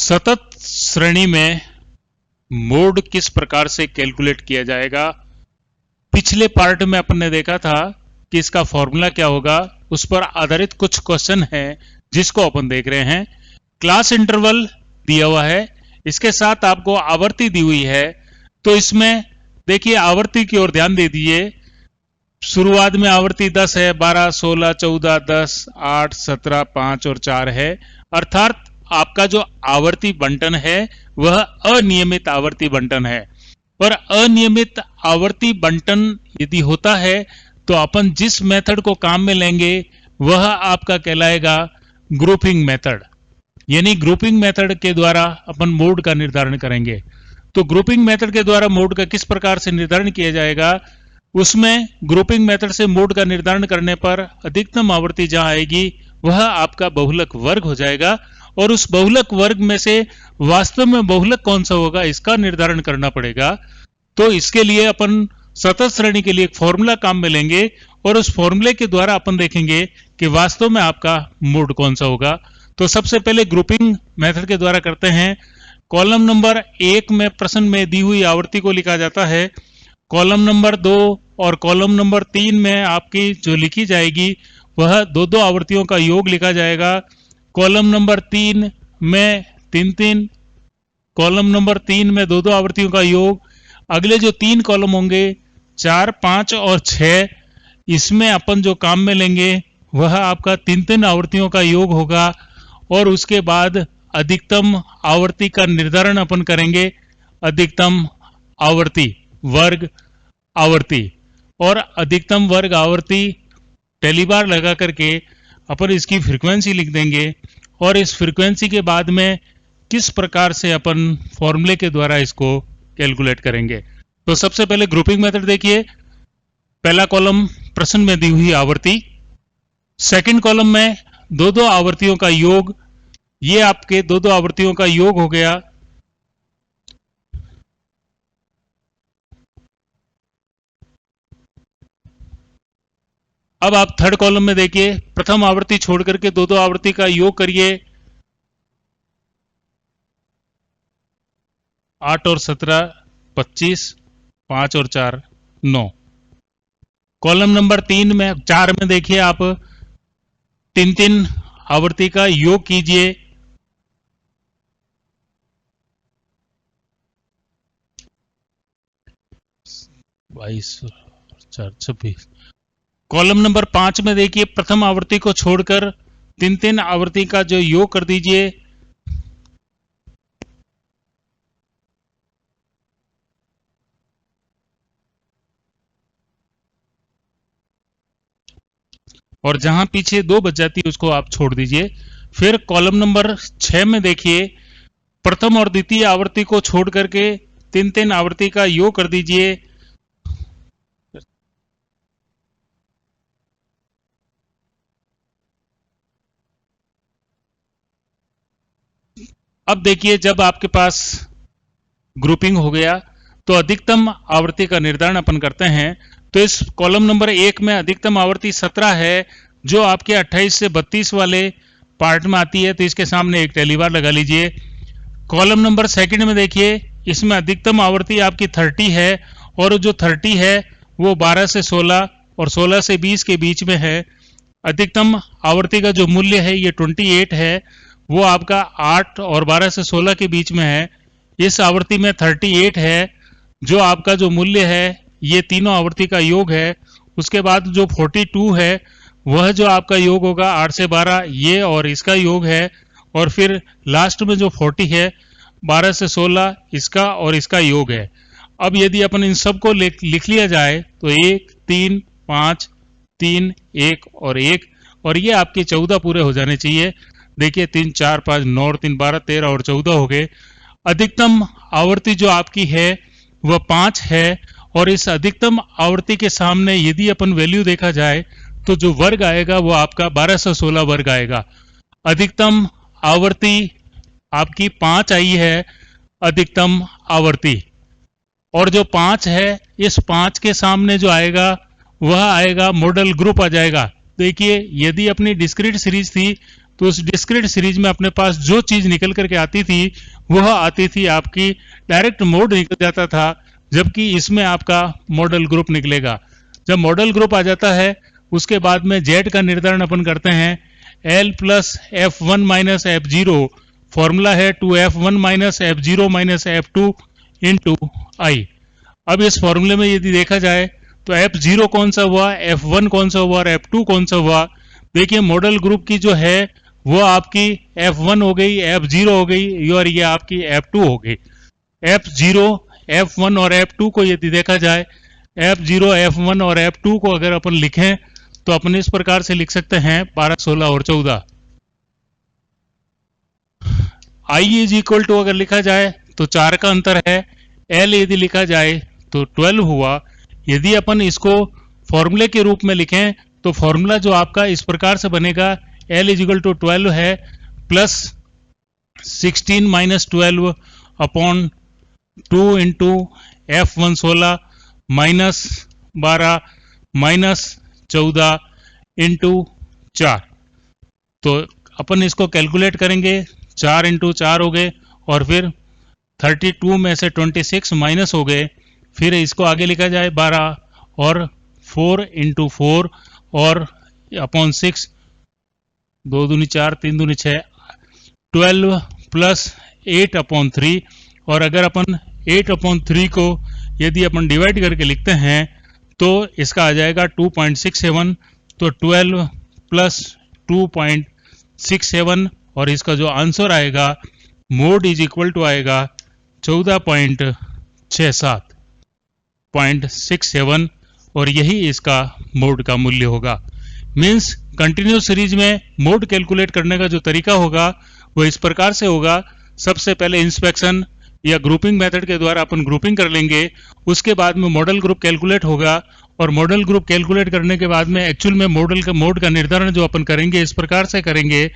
सतत श्रेणी में मोड किस प्रकार से कैलकुलेट किया जाएगा। पिछले पार्ट में अपन ने देखा था कि इसका फॉर्मूला क्या होगा, उस पर आधारित कुछ क्वेश्चन हैं जिसको अपन देख रहे हैं। क्लास इंटरवल दिया हुआ है, इसके साथ आपको आवर्ती दी हुई है। तो इसमें देखिए आवर्ती की ओर ध्यान दे दीजिए। शुरुआत में आवर्ती 10 है, 12, 16, 14, 10, 8, 17, 5 और 4 है। अर्थात आपका जो आवर्ती बंटन है वह अनियमित आवर्ती बंटन है। और अनियमित आवर्ती बंटन यदि होता है तो अपन जिस मेथड को काम में लेंगे वह आपका कहलाएगा ग्रुपिंग मेथड। यानी ग्रुपिंग मेथड के द्वारा अपन मोड का निर्धारण करेंगे। तो ग्रुपिंग मेथड के द्वारा मोड का किस प्रकार से निर्धारण किया जाएगा, उसमें ग्रुपिंग मेथड से मोड का निर्धारण करने पर अधिकतम आवर्ती जहां आएगी वह आपका बहुलक वर्ग हो जाएगा। और उस बहुलक वर्ग में से वास्तव में बहुलक कौन सा होगा इसका निर्धारण करना पड़ेगा। तो इसके लिए अपन सतत श्रेणी के लिए एक फॉर्मूला काम में लेंगे और उस फॉर्मूले के द्वारा अपन देखेंगे कि वास्तव में आपका मोड कौन सा होगा। तो सबसे पहले ग्रुपिंग मेथड के द्वारा करते हैं। कॉलम नंबर 1 में प्रश्न में दी हुई आवर्ती को लिखा जाता है। कॉलम नंबर 2 और कॉलम नंबर 3 में आपकी जो लिखी जाएगी वह दो आवर्तियों का योग लिखा जाएगा। कॉलम नंबर 3 में 3 कॉलम नंबर 3 में दो आवर्तियों का योग। अगले जो 3 कॉलम होंगे 4, 5 और 6, इसमें अपन जो काम में लेंगे वह आपका 3 आवर्तियों का योग होगा। और उसके बाद अधिकतम आवर्ती का निर्धारण अपन करेंगे। अधिकतम आवर्ती वर्ग आवर्ती और अधिकतम वर्ग आवर्ती टेलीबार लगा करके अपन इसकी फ्रीक्वेंसी लिख देंगे। और इस फ्रीक्वेंसी के बाद में किस प्रकार से अपन फॉर्मूले के द्वारा इसको कैलकुलेट करेंगे। तो सबसे पहले ग्रुपिंग मेथड देखिए। पहला कॉलम प्रश्न में दी हुई आवर्ती, सेकंड कॉलम में दो आवर्तियों का योग। ये आपके दो आवर्तियों का योग हो गया। अब आप थर्ड कॉलम में देखिए, प्रथम आवर्ती छोड़ करके दो आवर्ती का योग करिए। 8 और 17 25, 5 और 4 9। कॉलम नंबर 4 में देखिए आप 3 आवर्ती का योग कीजिए। 22 और 4 26। कॉलम नंबर 5 में देखिए प्रथम आवर्ती को छोड़कर 3 आवर्ती का जो योग कर दीजिए। और जहां पीछे 2 बच जाती है उसको आप छोड़ दीजिए। फिर कॉलम नंबर 6 में देखिए प्रथम और द्वितीय आवर्ती को छोड़ करके 3 आवर्ती का योग कर दीजिए। अब देखिए जब आपके पास ग्रुपिंग हो गया तो अधिकतम आवर्ती का निर्धारण अपन करते हैं। तो इस कॉलम नंबर 1 में अधिकतम आवर्ती 17 है जो आपके 28 से 32 वाले पार्ट में आती है। तो इसके सामने एक टेलीबार लगा लीजिए। कॉलम नंबर सेकंड में देखिए इसमें अधिकतम आवर्ती आपकी 30 है और जो 30 है वो 12 से 16 और 16 से 20 के बीच में है। अधिकतम आवर्ती का जो मूल्य है ये 28 है, वो आपका 8 और 12 से 16 के बीच में है। इस आवर्ती में 38 है जो आपका जो मूल्य है ये तीनों आवर्ती का योग है। उसके बाद जो 42 है वह जो आपका योग होगा 8 से 12 ये और इसका योग है। और फिर लास्ट में जो 40 है 12 से 16 इसका और इसका योग है। अब यदि अपन इन सब को लिख लिया जाए तो 1 3 5 3 1 और 1 और ये आपके 14 पूरे हो जाने चाहिए। देखिए 3 4 5 9 और 3 12 13 और 14 हो गए। अधिकतम आवर्ती जो आपकी है वह 5 है और इस अधिकतम आवर्ती के सामने यदि अपन वैल्यू देखा जाए तो जो वर्ग आएगा वो आपका 1216 वर्ग आएगा। अधिकतम आवर्ती आपकी 5 आई है अधिकतम आवर्ती, और जो 5 है इस 5 के सामने जो आएगा वह आएगा मॉडल ग्रुप आ जाएगा। देखिए यदि अपनी डिस्क्रीट सीरीज थी तो उस डिस्क्रीट सीरीज में अपने पास जो चीज निकल करके आती थी वह आती थी आपकी डायरेक्ट मोड निकल जाता था, जबकि इसमें आपका मॉडल ग्रुप निकलेगा। जब मॉडल ग्रुप आ जाता है उसके बाद में जेड का निर्धारण अपन करते हैं L plus F one minus F zero, formula है two F one minus F zero minus F two into I. अब इस फॉर्मूले में यदि देखा जाए तो एफ जीरो कौन सा हुआ, एफ वन कौन सा हुआ और एफ टू कौन सा हुआ। देखिए मॉडल ग्रुप की जो है वो आपकी एफ वन हो गई, एफ जीरो हो गई और ये आपकी एफ टू हो गई। एफ जीरो, एफ वन और एफ टू को यदि देखा जाए, एफ जीरो, एफ वन और एफ टू को अगर अपन लिखें तो अपन इस प्रकार से लिख सकते हैं 12, 16 और 14। आई इज इक्वल टू अगर लिखा जाए तो 4 का अंतर है, एल यदि लिखा जाए तो 12 हुआ। यदि अपन इसको फॉर्मूले के रूप में लिखें तो फॉर्मूला जो आपका इस प्रकार से बनेगा, एल इज इक्वल टू 12 है plus 16 minus 12 upon 2 into F one 16 minus 12 minus 14 into 4। तो अपन इसको कैलकुलेट करेंगे, 4 इंटू 4 हो गए और फिर 32 में से 26 माइनस हो गए, फिर इसको आगे लिखा जाए 12 और 4 इंटू 4 और अपॉन 6, 2 दूनी 4, 3 दूनी 6, 12 प्लस 8 अपॉन 3। और अगर अपन 8 अपॉन 3 को यदि अपन डिवाइड करके लिखते हैं तो इसका आ जाएगा 2.67। तो 12 प्लस 2.67 और इसका जो आंसर आएगा मोड इज इक्वल टू आएगा 14.67 और यही इसका मोड का मूल्य होगा। मीन्स कंटिन्यूस सीरीज में मोड कैलकुलेट करने का जो तरीका होगा वो इस प्रकार से होगा। सबसे पहले इंस्पेक्शन या ग्रुपिंग मेथड के द्वारा अपन ग्रुपिंग कर लेंगे, उसके बाद में मॉडल ग्रुप कैलकुलेट होगा और मॉडल ग्रुप कैलकुलेट करने के बाद में एक्चुअल में मोड का निर्धारण जो अपन करेंगे इस प्रकार से करेंगे।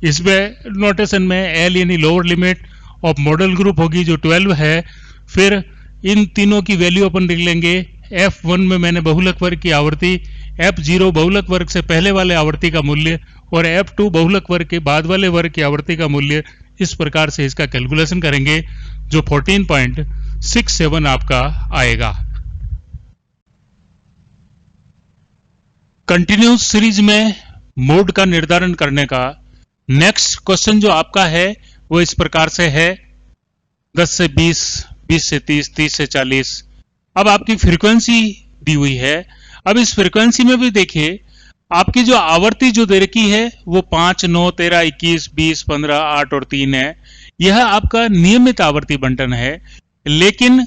इसमें नोटेशन में एल यानी lower limit of model group होगी जो 12 है। फिर इन तीनों की वैल्यू अपन लिख लेंगे। F1 में मैंने बहुलक वर्ग की आवर्ती, F0 बहुलक वर्ग से पहले वाले आवर्ती का मूल्य और F2 बहुलक वर्ग के बाद वाले वर्ग की आवर्ती का मूल्य। इस प्रकार से इसका कैलकुलेशन करेंगे जो 14.67 आपका आएगा। कंटिन्यूस सीरीज में मोड का निर्धारण करने का नेक्स्ट क्वेश्चन जो आपका है वो इस प्रकार से है 10 से 20, 20 से 30, 30 से 40। अब आपकी फ्रीक्वेंसी दी हुई है। अब इस फ्रीक्वेंसी में भी देखिए आपकी जो आवर्ती जो दे रखी है वो 5, 9, 13, 21, 20, 15, 8 और 3 है। यह आपका नियमित आवर्ती बंटन है। लेकिन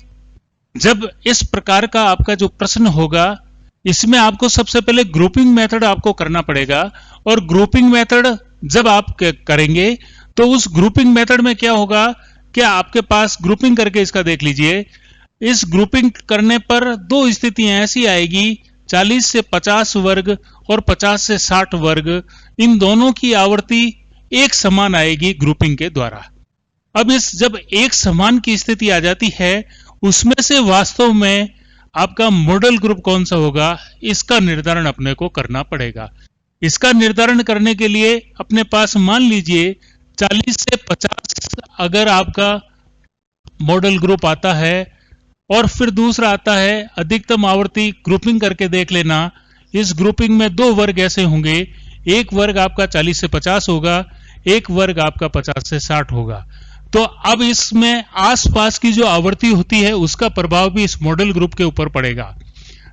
जब इस प्रकार का आपका जो प्रश्न होगा इसमें आपको सबसे पहले ग्रुपिंग मेथड आपको करना पड़ेगा। और ग्रुपिंग मेथड जब आप करेंगे तो उस ग्रुपिंग मेथड में क्या होगा, क्या आपके पास ग्रुपिंग करके इसका देख लीजिए। इस ग्रुपिंग करने पर दो स्थितियां ऐसी आएगी, 40 से 50 वर्ग और 50 से 60 वर्ग, इन दोनों की आवर्ती एक समान आएगी ग्रुपिंग के द्वारा। अब इस जब एक समान की स्थिति आ जाती है उसमें से वास्तव में आपका मॉडल ग्रुप कौन सा होगा इसका निर्धारण अपने को करना पड़ेगा। इसका निर्धारण करने के लिए अपने पास मान लीजिए 40 से 50 अगर आपका मॉडल ग्रुप आता है और फिर दूसरा आता है अधिकतम आवर्ती। ग्रुपिंग करके देख लेना, इस ग्रुपिंग में दो वर्ग ऐसे होंगे, एक वर्ग आपका 40 से 50 होगा, एक वर्ग आपका 50 से 60 होगा। तो अब इसमें आसपास की जो आवर्ती होती है उसका प्रभाव भी इस मॉडल ग्रुप के ऊपर पड़ेगा।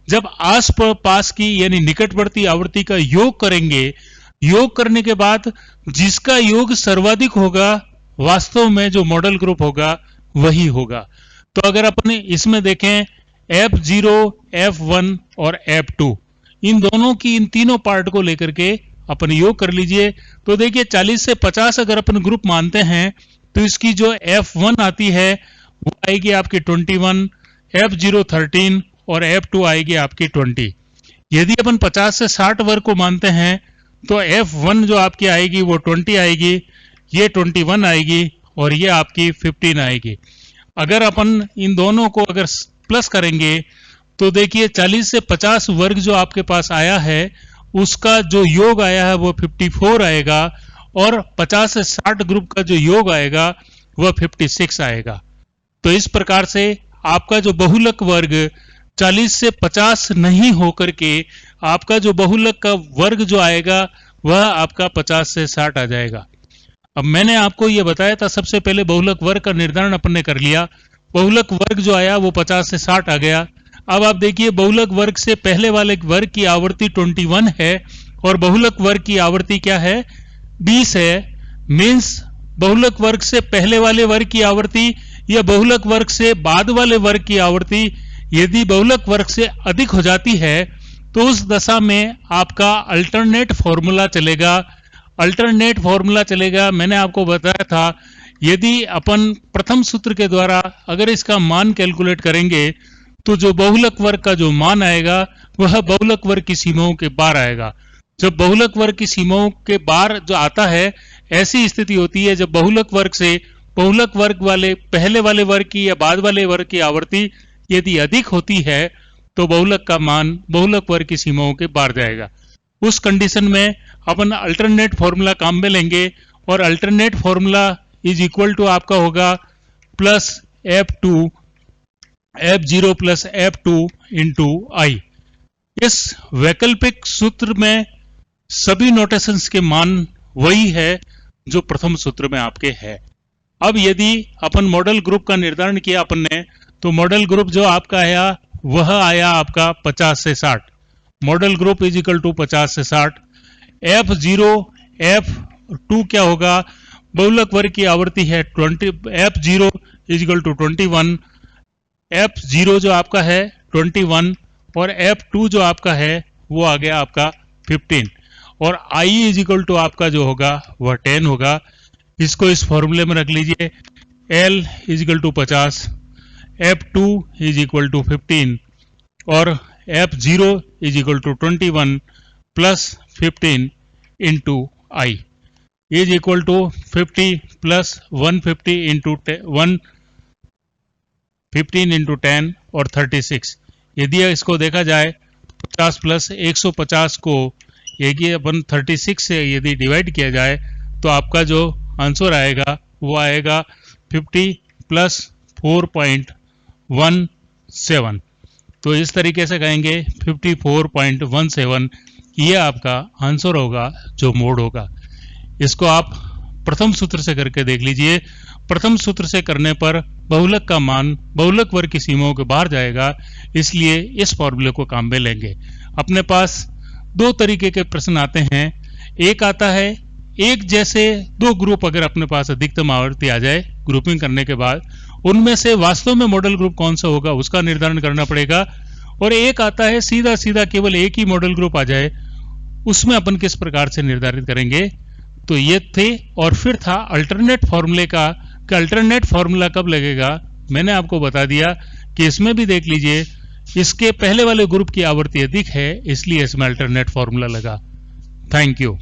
जब आस पास की यानी निकटवर्ती आवर्ती का योग करेंगे, योग करने के बाद जिसका योग सर्वाधिक होगा वास्तव में जो मॉडल ग्रुप होगा वही होगा। तो अगर अपने इसमें देखें F0, F1 और F2, इन दोनों की इन तीनों पार्ट को लेकर के अपन योग कर लीजिए। तो देखिए 40 से 50 अगर अपन ग्रुप मानते हैं तो इसकी जो F1 आती है वो आएगी आपकी 21, F0 13 और F2 आएगी आपकी 20। यदि अपन 50 से 60 वर्ग को मानते हैं तो F1 जो आपकी आएगी वो 20 आएगी, ये 21 आएगी और ये आपकी 15 आएगी। अगर अपन इन दोनों को अगर प्लस करेंगे तो देखिए 40 से 50 वर्ग जो आपके पास आया है उसका जो योग आया है वो 54 आएगा और 50 से 60 ग्रुप का जो योग आएगा वह 56 आएगा। तो इस प्रकार से आपका जो बहुलक वर्ग 40 से 50 नहीं होकर के आपका जो बहुलक का वर्ग जो आएगा वह आपका 50 से 60 आ जाएगा। अब मैंने आपको यह बताया था, सबसे पहले बहुलक वर्ग का निर्धारण अपन ने कर लिया, बहुलक वर्ग जो आया वो 50 से 60 आ गया। अब आप देखिए बहुलक वर्ग से पहले वाले वर्ग की आवृत्ति 21 है और बहुलक वर्ग की आवृत्ति क्या है, 20 है। मीन्स बहुलक वर्ग से पहले वाले वर्ग की आवृत्ति या बहुलक वर्ग से बाद वाले वर्ग की आवृत्ति यदि बहुलक वर्ग से अधिक हो जाती है तो उस दशा में आपका अल्टरनेट फॉर्मूला चलेगा। अल्टरनेट फॉर्मूला चलेगा, मैंने आपको बताया था, यदि अपन प्रथम सूत्र के द्वारा अगर इसका मान कैलकुलेट करेंगे तो जो बहुलक वर्ग का जो मान आएगा वह बहुलक वर्ग की सीमाओं के बाहर आएगा। जब बहुलक वर्ग की सीमाओं के बाहर जो आता है, ऐसी स्थिति होती है जब बहुलक वर्ग से बहुलक वर्ग वाले पहले वाले वर्ग की या बाद वाले वर्ग की आवृत्ति यदि अधिक होती है तो बहुलक का मान बहुलक वर्ग की सीमाओं के बाहर जाएगा। उस कंडीशन में अपन अल्टरनेट फॉर्मूला काम में लेंगे और alternate formula is equal to आपका होगा plus F0 plus F2 into आई। इस वैकल्पिक सूत्र में सभी नोटेशंस के मान वही है जो प्रथम सूत्र में आपके है। अब यदि अपन मॉडल ग्रुप का निर्धारण किया अपन ने, तो मॉडल ग्रुप जो आपका आया वह आया आपका 50 से 60। Model group is equal to 50 से 60। F0 F2 क्या होगा, बहुलक वर्ग की आवृत्ति है 20, F0 is equal to 21, F0 जो आपका है 21 और F2 जो आपका है वो आ गया आपका 15 और I इज इक्वल टू आपका जो होगा वह 10 होगा। इसको इस फॉर्मूले में रख लीजिए, L is equal to 50, F2 is equal to 15 और F0 is equal to 21 plus 15 into I is equal to 50 plus 150 into 15 into 10 और 36। यदि इसको देखा जाए 50 प्लस 150 को यदि अपन 36 से यदि डिवाइड किया जाए तो आपका जो आंसर आएगा वो आएगा 50 प्लस 4.17। तो इस तरीके से कहेंगे 54.17, ये आपका आंसर होगा जो मोड होगा। इसको आप प्रथम सूत्र से करके देख लीजिए। प्रथम सूत्र से करने पर बहुलक का मान बहुलक वर्ग की सीमाओं के बाहर जाएगा, इसलिए इस फॉर्मूले को काम में लेंगे। अपने पास दो तरीके के प्रश्न आते हैं। एक आता है एक जैसे दो ग्रुप अगर अपने पास अधिकतम आवृत्ति आ जाए ग्रुपिंग करने के बाद, उनमें से वास्तव में मॉडल ग्रुप कौन सा होगा उसका निर्धारण करना पड़ेगा। और एक आता है सीधा सीधा केवल एक ही मॉडल ग्रुप आ जाए, उसमें अपन किस प्रकार से निर्धारित करेंगे। तो ये थे, और फिर था अल्टरनेट फॉर्मूले का, कि अल्टरनेट फॉर्मूला कब लगेगा। मैंने आपको बता दिया कि इसमें भी देख लीजिए, इसके पहले वाले ग्रुप की आवृत्ति अधिक है इसलिए इसमें अल्टरनेट फॉर्मूला लगा। Thank you.